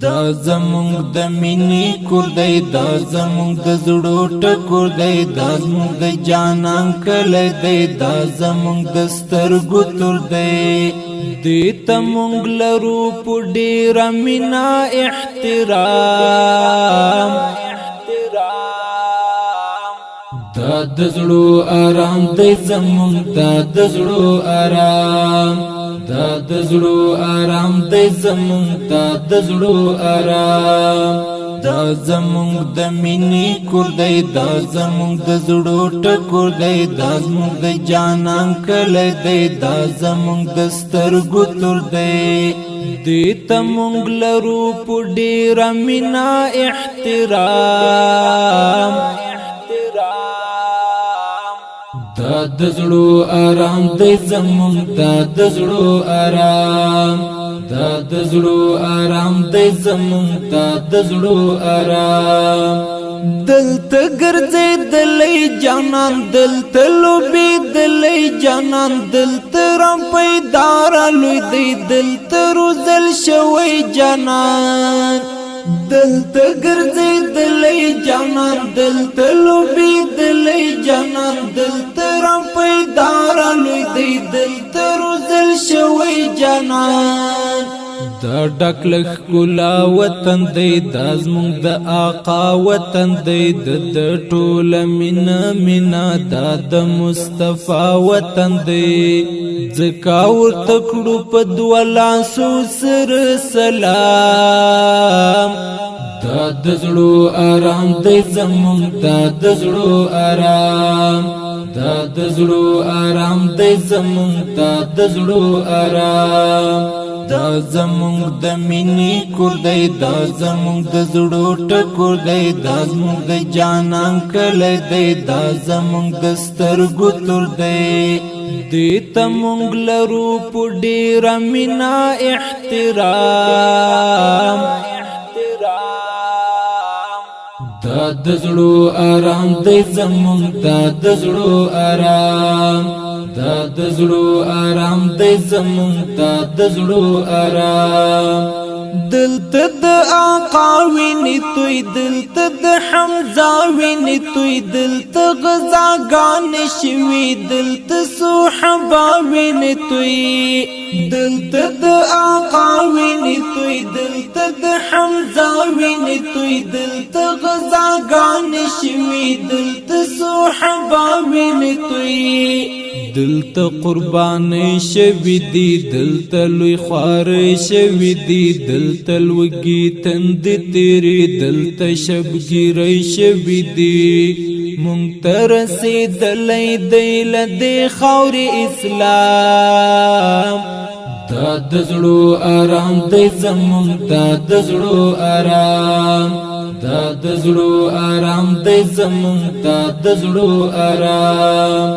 دا زمونږ د مینې کور دی، دا زمونږ د زړو ټکور دی، دا زمونږ د جانان کلی دی، دا زمونږ د سترګو تور دی. دې ته مونږ لرو په ډېره مینه احترام. دا د زړو آرام دی زمونږ، دا د زړو آرام، دا د زړو آرام دی زمونږ، دا د زړو آرام. دا زمونږ د مینې کور دی، دا زمونږ د زړو ټکور دی، دا زمونږ د جانان کلی دی، دا زمونږ د سترګو تور دی. دې ته مونږ لرو په ډېره مینه احترام. دا د زړو آرام دی زمونږ، دا د زړو آرام، دا د زړو آرام دی زمونږ، دا د زړو آرام. دلته ګرځېدلی جانان، دلته لوبېدلی جانان، دلته رام پیدا رالوی دی، دلته روزل شوی جانان. دلته ګرځېدلی جانان، دلته لوبېدلی جانان، دلته رام پیدا رالوی دی، دلته روزل شوی جانان. دا ډک له ښکلا وطن دی، دا زمونږ د آقا وطن دی، د ټوله مینه مینه دا د مصطفی وطن دی. ځکه ورته کړو په دوه لاسو سره سلام. دا د زړو آرام دی زمونږ، دا د زړو آرام، دا د زړو آرام دی زمونږ، دا د زړو آرام. دا زمونږ د مینې کور دی، دا زمونږ د زړو ټکور دی، دا زمونږ د جانان کلی دی، دا زمونږ د سترګو تور دی. دې ته مونږ لرو په ډېره مینه احترام. دا د زړو آرام دی زمونږ، دا د زړو آرام، دا د زړو آرام دی زمونږ، دا د زړو آرام. دلته د آقا وینې توی، دلته د حمزه وینې توی، دلته غزاګانې شوي، دلته صحابه وینې توی. دلته د آقا وینې توی، دلته د حمزه وینې توی، دلته غزاګانې شوي، دلته صحابه وینې توی. دلته قربانې شوي دي، دلته لوی خوارې شوي دي، دلته لوږې تندې تېرې، دلته شبګیرې شوي دي. مونږ ته رسېدلی دی له دې خاورې اسلام. دا د زړو آرام دی زمونږ، دا د زړو آرام، دا د زړو آرام دی زمونږ، دا د زړو آرام.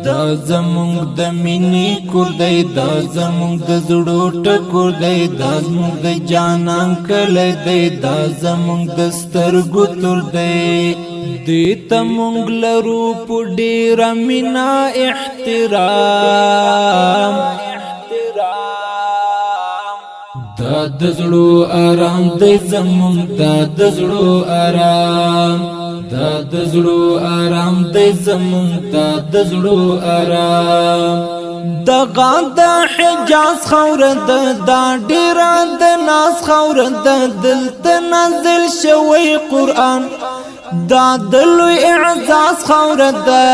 دا زمونږ د مینې کور دی، دا زمونږ د زړو ټکور دی، دا زمونږ د جانان کلی دی، دا زمونږ د سترګو تور دی. دې ته مونږ لرو په ډېره مینه احترام. دا د زړو آرام دی زمونږ، دا د زړو آرام، دا د زړو آرام دی زمونږ، دا د زړو آرام. دغه د حجاز خاوره ده، دا ډېره د ناز خاوره ده، دلته نازل شوی قرآن، دا د لوی اعزاز خاوره ده.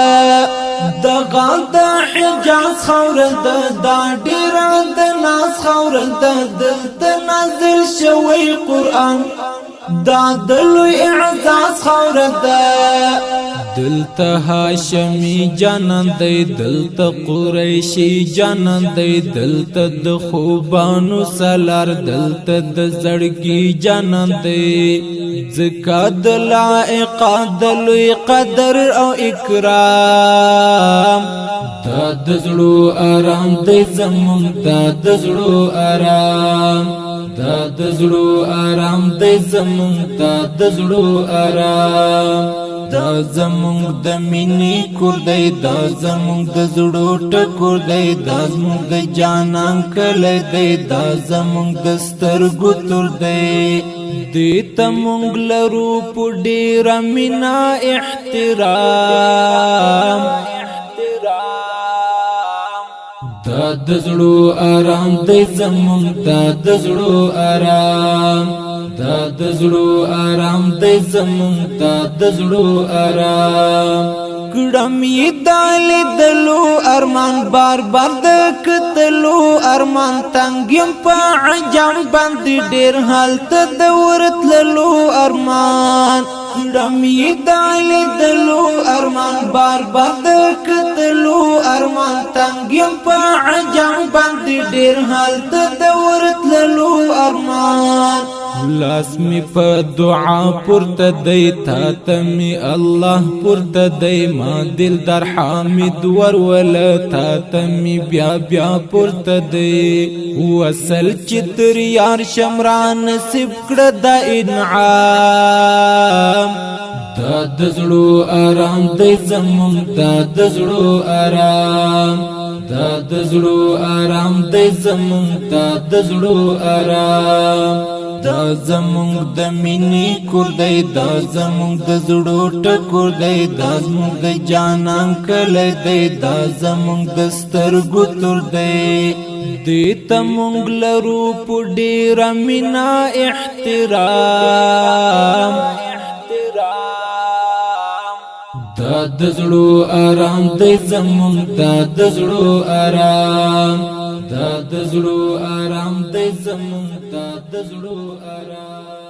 دغه د حجاز خاوره ده، دا ډېره د ناز خاوره ده، دلته نازل شوی قرآن، دا د لوی اعزاز خاوره ده. دلته هاشمی جانان دی، دلته قریشی جانان دی، دلته د خوبانو سالار، دلته د زړګي جانان دی. ځکه د لایق د لوی قدر او اکرام. دا د زړو آرام دی زمونږ، دا د زړو آرام، دا د زړو آرام دی زمونږ، دا د زړو آرام. دا زمونږ د مینې کور دی دا زمونږ د زړو ټکور دی دا زمونږ د جانان کلی دی دا زمونږ د سترګو تور دی دې ته مونږ لرو په ډېره مینه احترام دا د زړو آرام دی زمونږ دا د زړو آرام دا د زړو آرام دی زمونږ دا د زړو آرام کړم یې دا لیدلو ارمان بار بار د کتلو ارمان تنګ یم په عجم باندې ډېر هلته د ورتللو ارمان کړم یې دا لیدلو ارمان بار بار د کتلو ارمان تنګ یم په عجم باندې ډېر هلته د ورتللو ارمان لاس می په دعا پورته دی تا ته می الله پورته دی ما دلدار حامد ورول تا ته می بیا بیا پورته دی وصل چې تر یار شمران نصیب کړه دا انعام دا د زړو آرام دی زمونږ دا د زړو آرام دا د زړو آرام دی زمونږ دا د زړو آرام دا زمونږ د مینې کور دی دا زمونږ د زړو ټکور دی دا زمونږ د جانان کلی دی دا زمونږ د سترګو تور دی دې ته مونږ لرو په ډېره مینه احترام دا د زړو آرام دی زمونږ دا د زړو آرام دا د زړو آرام دی زمونږ دا د زړو آرام